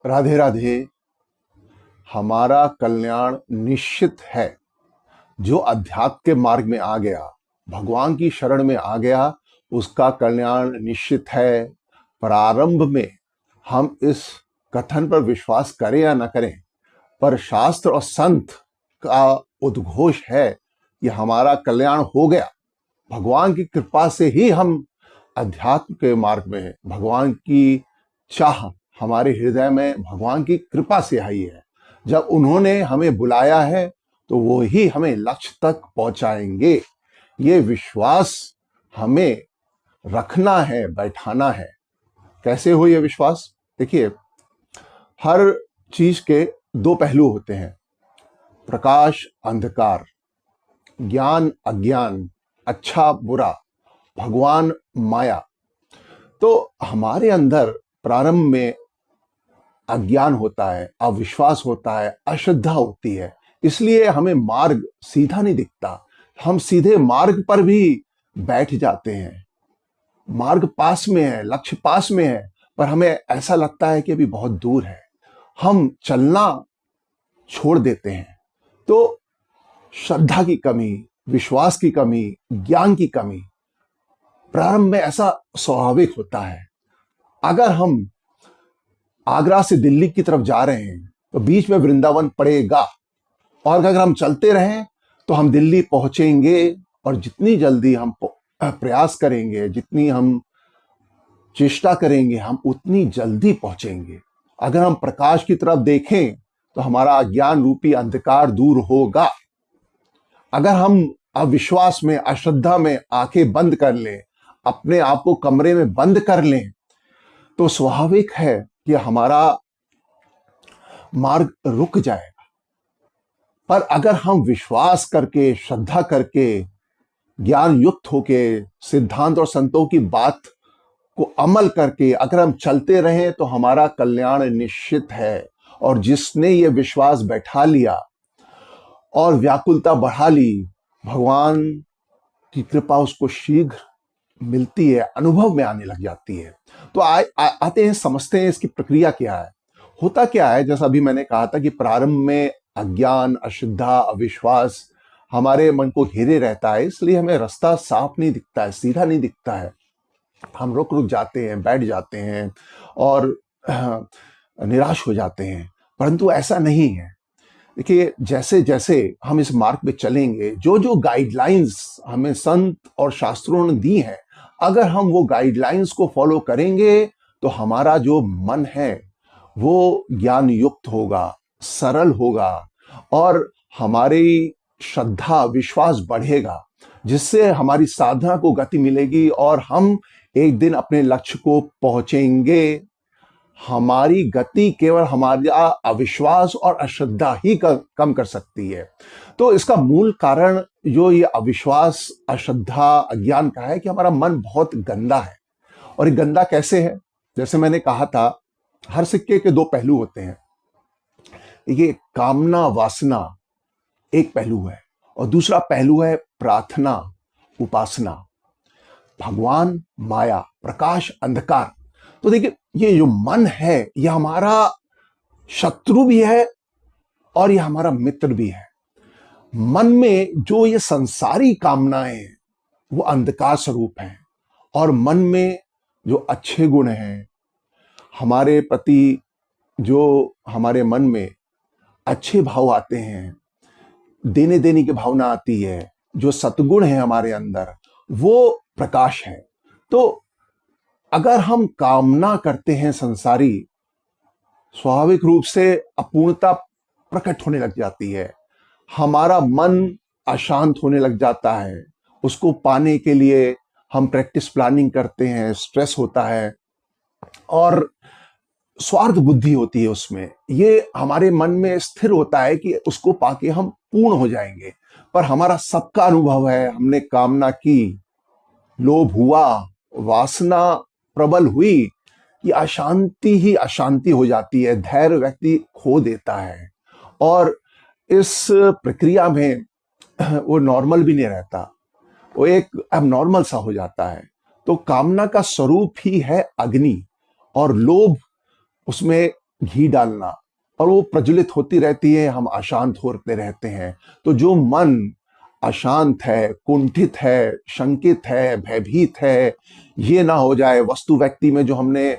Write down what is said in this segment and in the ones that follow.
राधे राधे। हमारा कल्याण निश्चित है। जो अध्यात्म के मार्ग में आ गया, भगवान की शरण में आ गया, उसका कल्याण निश्चित है। प्रारंभ में हम इस कथन पर विश्वास करें या न करें, पर शास्त्र और संत का उद्घोष है कि हमारा कल्याण हो गया। भगवान की कृपा से ही हम अध्यात्म के मार्ग में हैं। भगवान की चाह हमारे हृदय में भगवान की कृपा से आई है। जब उन्होंने हमें बुलाया है तो वो ही हमें लक्ष्य तक पहुंचाएंगे। ये विश्वास हमें रखना है, बैठाना है। कैसे हो ये विश्वास? देखिए, हर चीज के दो पहलू होते हैं, प्रकाश अंधकार, ज्ञान अज्ञान, अच्छा बुरा, भगवान माया। तो हमारे अंदर प्रारंभ में अज्ञान होता है, अविश्वास होता है, अश्रद्धा होती है, इसलिए हमें मार्ग सीधा नहीं दिखता। हम सीधे मार्ग पर भी बैठ जाते हैं। मार्ग पास में है, लक्ष्य पास में है, पर हमें ऐसा लगता है कि अभी बहुत दूर है। हम चलना छोड़ देते हैं। तो श्रद्धा की कमी, विश्वास की कमी, ज्ञान की कमी प्रारंभ में ऐसा स्वाभाविक होता है। अगर हम आगरा से दिल्ली की तरफ जा रहे हैं तो बीच में वृंदावन पड़ेगा, और अगर हम चलते रहें तो हम दिल्ली पहुंचेंगे। और जितनी जल्दी हम प्रयास करेंगे, जितनी हम चेष्टा करेंगे, हम उतनी जल्दी पहुंचेंगे। अगर हम प्रकाश की तरफ देखें तो हमारा अज्ञान रूपी अंधकार दूर होगा। अगर हम अविश्वास में, अश्रद्धा में आंखें बंद कर लें, अपने आप को कमरे में बंद कर लें, तो स्वाभाविक है कि हमारा मार्ग रुक जाएगा। पर अगर हम विश्वास करके, श्रद्धा करके, ज्ञान युक्त होके, सिद्धांत और संतों की बात को अमल करके अगर हम चलते रहें तो हमारा कल्याण निश्चित है। और जिसने ये विश्वास बैठा लिया और व्याकुलता बढ़ा ली, भगवान की कृपा उसको शीघ्र मिलती है, अनुभव में आने लग जाती है। तो आते हैं, समझते हैं इसकी प्रक्रिया क्या है, होता क्या है। जैसा अभी मैंने कहा था कि प्रारंभ में अज्ञान, अश्रद्धा, अविश्वास हमारे मन को घेरे रहता है, इसलिए हमें रास्ता साफ नहीं दिखता है, सीधा नहीं दिखता है। हम रुक रुक जाते हैं, बैठ जाते हैं और निराश हो जाते हैं। परंतु ऐसा नहीं है। देखिए, जैसे जैसे हम इस मार्ग पे चलेंगे, जो जो गाइडलाइंस हमें संत और शास्त्रों ने दी हैं, अगर हम वो गाइडलाइंस को फॉलो करेंगे तो हमारा जो मन है वो ज्ञान युक्त होगा, सरल होगा, और हमारी श्रद्धा, विश्वास बढ़ेगा, जिससे हमारी साधना को गति मिलेगी और हम एक दिन अपने लक्ष्य को पहुंचेंगे। हमारी गति केवल हमारा अविश्वास और अश्रद्धा ही कम कर सकती है। तो इसका मूल कारण जो ये अविश्वास, अश्रद्धा, अज्ञान का है कि हमारा मन बहुत गंदा है। और ये गंदा कैसे है? जैसे मैंने कहा था, हर सिक्के के दो पहलू होते हैं। ये कामना, वासना एक पहलू है, और दूसरा पहलू है प्रार्थना, उपासना। भगवान माया, प्रकाश अंधकार। तो देखिए, ये जो मन है ये हमारा शत्रु भी है और ये हमारा मित्र भी है। मन में जो ये संसारी कामनाएं वो अंधकार स्वरूप हैं, और मन में जो अच्छे गुण हैं हमारे प्रति, जो हमारे मन में अच्छे भाव आते हैं, देने देने की भावना आती है, जो सतगुण है हमारे अंदर, वो प्रकाश है। तो अगर हम कामना करते हैं संसारी, स्वाभाविक रूप से अपूर्णता प्रकट होने लग जाती है। हमारा मन अशांत होने लग जाता है। उसको पाने के लिए हम प्रैक्टिस प्लानिंग करते हैं, स्ट्रेस होता है और स्वार्थ बुद्धि होती है उसमें। ये हमारे मन में स्थिर होता है कि उसको पाके हम पूर्ण हो जाएंगे। पर हमारा सबका अनुभव है, हमने कामना की, लोभ हुआ, वासना प्रबल हुई, कि अशांति ही अशांति हो जाती है, धैर्य व्यक्ति खो देता है, और इस प्रक्रिया में वो नॉर्मल भी नहीं रहता, वो एक एबनॉर्मल सा हो जाता है। तो कामना का स्वरूप ही है अग्नि, और लोभ उसमें घी डालना, और वो प्रज्वलित होती रहती है, हम अशांत होते रहते हैं। तो जो मन अशांत है, कुंठित है, शंकित है, भयभीत है, ये ना हो जाए वस्तु व्यक्ति में जो हमने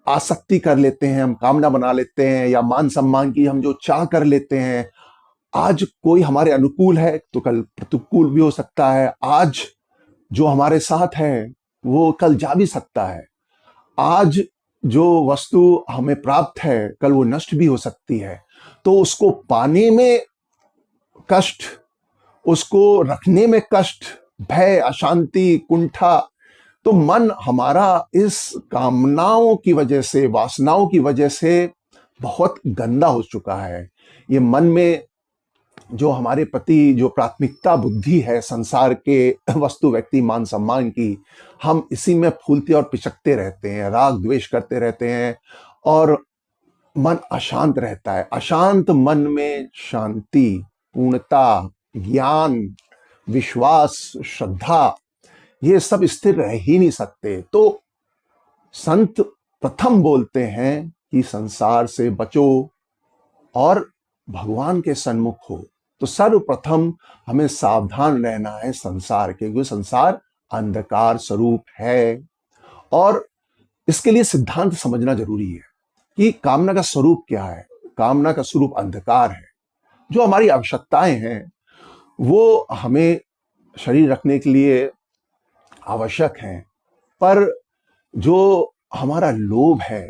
आसक्ति कर लेते हैं, हम कामना बना लेते हैं, या मान सम्मान की हम जो चाह कर लेते हैं। आज कोई हमारे अनुकूल है तो कल प्रतिकूल भी हो सकता है। आज जो हमारे साथ है वो कल जा भी सकता है। आज जो वस्तु हमें प्राप्त है कल वो नष्ट भी हो सकती है। तो उसको पाने में कष्ट, उसको रखने में कष्ट, भय, अशांति, कुंठा। तो मन हमारा इस कामनाओं की वजह से, वासनाओं की वजह से बहुत गंदा हो चुका है। ये मन में जो हमारे प्रति जो प्राथमिकता बुद्धि है संसार के वस्तु व्यक्ति मान सम्मान की, हम इसी में फूलते और पिचकते रहते हैं, राग द्वेष करते रहते हैं, और मन अशांत रहता है। अशांत मन में शांति, पूर्णता, ज्ञान, विश्वास, श्रद्धा, ये सब स्थिर रह ही नहीं सकते। तो संत प्रथम बोलते हैं कि संसार से बचो और भगवान के सन्मुख हो। तो सर्वप्रथम हमें सावधान रहना है संसार के, क्योंकि संसार अंधकार स्वरूप है। और इसके लिए सिद्धांत समझना जरूरी है कि कामना का स्वरूप क्या है। कामना का स्वरूप अंधकार है। जो हमारी आवश्यकताएं हैं वो हमें शरीर रखने के लिए आवश्यक हैं, पर जो हमारा लोभ है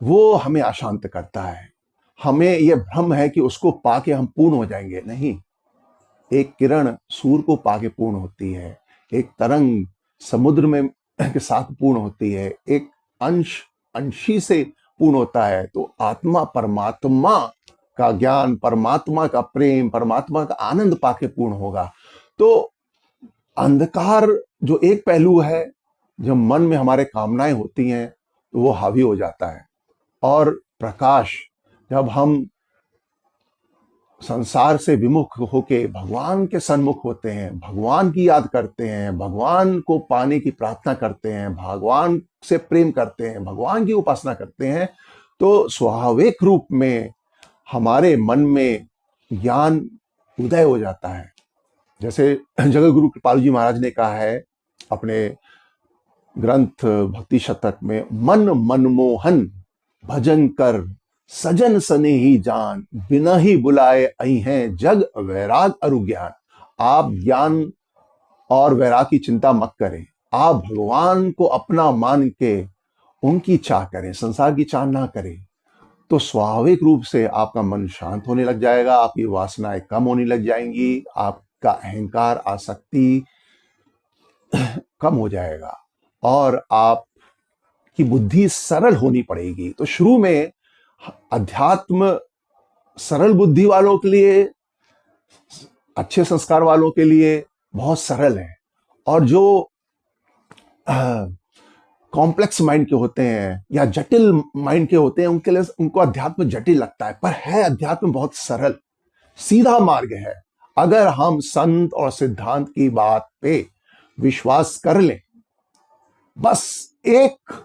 वो हमें अशांत करता है। हमें यह भ्रम है कि उसको पाके हम पूर्ण हो जाएंगे। नहीं, एक किरण सूर्य को पाके पूर्ण होती है, एक तरंग समुद्र में के साथ पूर्ण होती है, एक अंश अंशी से पूर्ण होता है। तो आत्मा परमात्मा का ज्ञान, परमात्मा का प्रेम, परमात्मा का आनंद पाके पूर्ण होगा। तो अंधकार जो एक पहलू है, जब मन में हमारे कामनाएं होती हैं तो वो हावी हो जाता है। और प्रकाश, जब हम संसार से विमुख होके भगवान के सन्मुख होते हैं, भगवान की याद करते हैं, भगवान को पाने की प्रार्थना करते हैं, भगवान से प्रेम करते हैं, भगवान की उपासना करते हैं, तो स्वाभाविक रूप में हमारे मन में ज्ञान उदय हो जाता है। जैसे जगत गुरु कृपालु जी महाराज ने कहा है अपने ग्रंथ भक्ति शतक में, मन मनमोहन भजन कर सजन सने ही जान, बिना ही बुलाए आई हैं जग वैराग अरु ज्ञान। आप ज्ञान और वैराग की चिंता मत करें, आप भगवान को अपना मान के उनकी चाह करें, संसार की चाह ना करें। तो स्वाभाविक रूप से आपका मन शांत होने लग जाएगा, आपकी वासनाएं कम होने लग जाएंगी, आपका अहंकार, आसक्ति कम हो जाएगा, और आपकी बुद्धि सरल होनी पड़ेगी। तो शुरू में अध्यात्म सरल बुद्धि वालों के लिए, अच्छे संस्कार वालों के लिए बहुत सरल है, और जो कॉम्प्लेक्स माइंड के होते हैं या जटिल माइंड के होते हैं उनके लिए, उनको अध्यात्म जटिल लगता है। पर है अध्यात्म बहुत सरल, सीधा मार्ग है। अगर हम संत और सिद्धांत की बात पे विश्वास कर लें, बस एक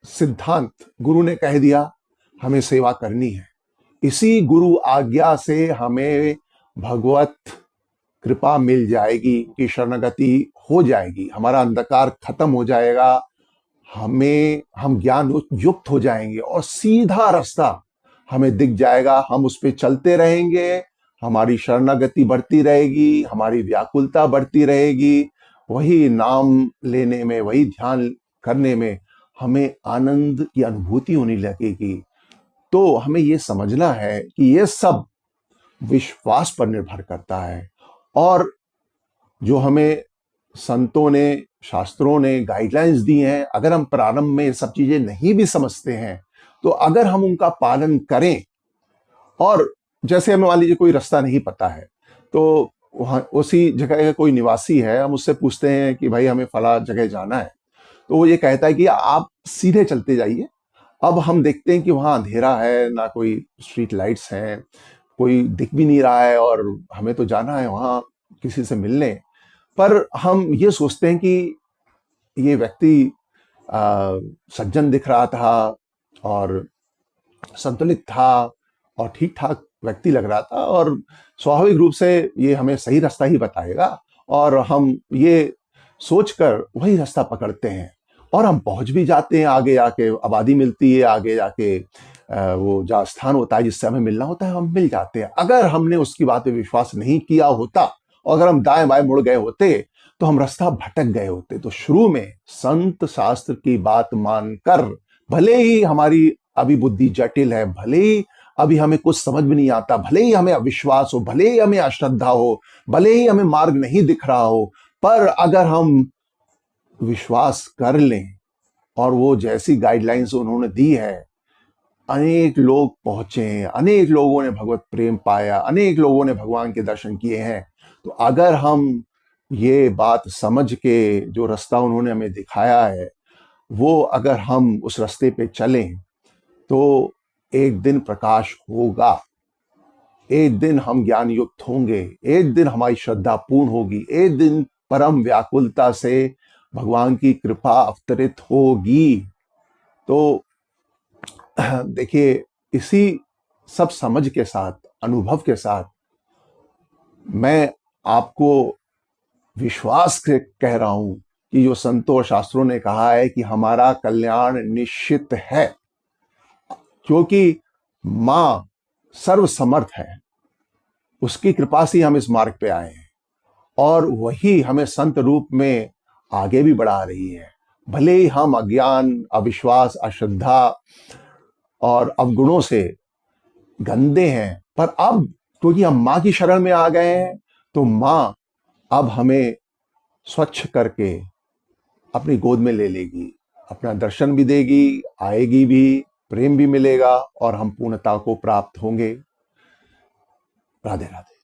सिद्धांत गुरु ने कह दिया, हमें सेवा करनी है, इसी गुरु आज्ञा से हमें भगवत कृपा मिल जाएगी कि शरणागति हो जाएगी, हमारा अंधकार खत्म हो जाएगा, हम ज्ञान युक्त हो जाएंगे, और सीधा रास्ता हमें दिख जाएगा। हम उस पर चलते रहेंगे, हमारी शरणागति बढ़ती रहेगी, हमारी व्याकुलता बढ़ती रहेगी, वही नाम लेने में, वही ध्यान करने में हमें आनंद की अनुभूति होने लगेगी। तो हमें ये समझना है कि ये सब विश्वास पर निर्भर करता है, और जो हमें संतों ने, शास्त्रों ने गाइडलाइंस दी हैं, अगर हम प्रारंभ में ये सब चीजें नहीं भी समझते हैं, तो अगर हम उनका पालन करें, और जैसे हमें मान लीजिए कोई रास्ता नहीं पता है, तो वहाँ उसी जगह का कोई निवासी है, हम उससे पूछते हैं कि भाई हमें फला जगह जाना है, तो वो ये कहता है कि आप सीधे चलते जाइए। अब हम देखते हैं कि वहाँ अंधेरा है, ना कोई स्ट्रीट लाइट्स हैं, कोई दिख भी नहीं रहा है, और हमें तो जाना है वहाँ किसी से मिलने। पर हम ये सोचते हैं कि ये व्यक्ति सज्जन दिख रहा था, और संतुलित था और ठीक ठाक व्यक्ति लग रहा था, और स्वाभाविक रूप से ये हमें सही रास्ता ही बताएगा, और हम ये सोचकर वही रास्ता पकड़ते हैं और हम पहुंच भी जाते हैं। आगे जाके आबादी मिलती है, आगे जाके वो जहाँ स्थान होता है जिससे हमें मिलना होता है, हम मिल जाते हैं। अगर हमने उसकी बात पे विश्वास नहीं किया होता और अगर हम दाएं बाएं मुड़ गए होते तो हम रास्ता भटक गए होते। तो शुरू में संत शास्त्र की बात मानकर, भले ही हमारी अभी बुद्धि जटिल है, भले ही अभी हमें कुछ समझ में नहीं आता, भले ही हमें अविश्वास हो, भले ही हमें अश्रद्धा हो, भले ही हमें मार्ग नहीं दिख रहा हो, पर अगर हम विश्वास कर लें और वो जैसी गाइडलाइंस उन्होंने दी है, अनेक लोग पहुंचे हैं, अनेक लोगों ने भगवत प्रेम पाया, अनेक लोगों ने भगवान के दर्शन किए हैं। तो अगर हम ये बात समझ के जो रास्ता उन्होंने हमें दिखाया है, वो अगर हम उस रास्ते पे चलें तो एक दिन प्रकाश होगा, एक दिन हम ज्ञान युक्त होंगे, एक दिन हमारी श्रद्धा पूर्ण होगी, एक दिन परम व्याकुलता से भगवान की कृपा अवतरित होगी। तो देखिए, इसी सब समझ के साथ, अनुभव के साथ मैं आपको विश्वास से कह रहा हूं कि जो संतों और शास्त्रों ने कहा है कि हमारा कल्याण निश्चित है, क्योंकि मां सर्वसमर्थ है, उसकी कृपा से हम इस मार्ग पे आए हैं और वही हमें संत रूप में आगे भी बढ़ा रही है। भले ही हम अज्ञान, अविश्वास, अश्रद्धा और अवगुणों से गंदे हैं, पर अब क्योंकि हम मां की शरण में आ गए हैं, तो मां अब हमें स्वच्छ करके अपनी गोद में ले लेगी, अपना दर्शन भी देगी, आएगी भी, प्रेम भी मिलेगा और हम पूर्णता को प्राप्त होंगे। राधे राधे।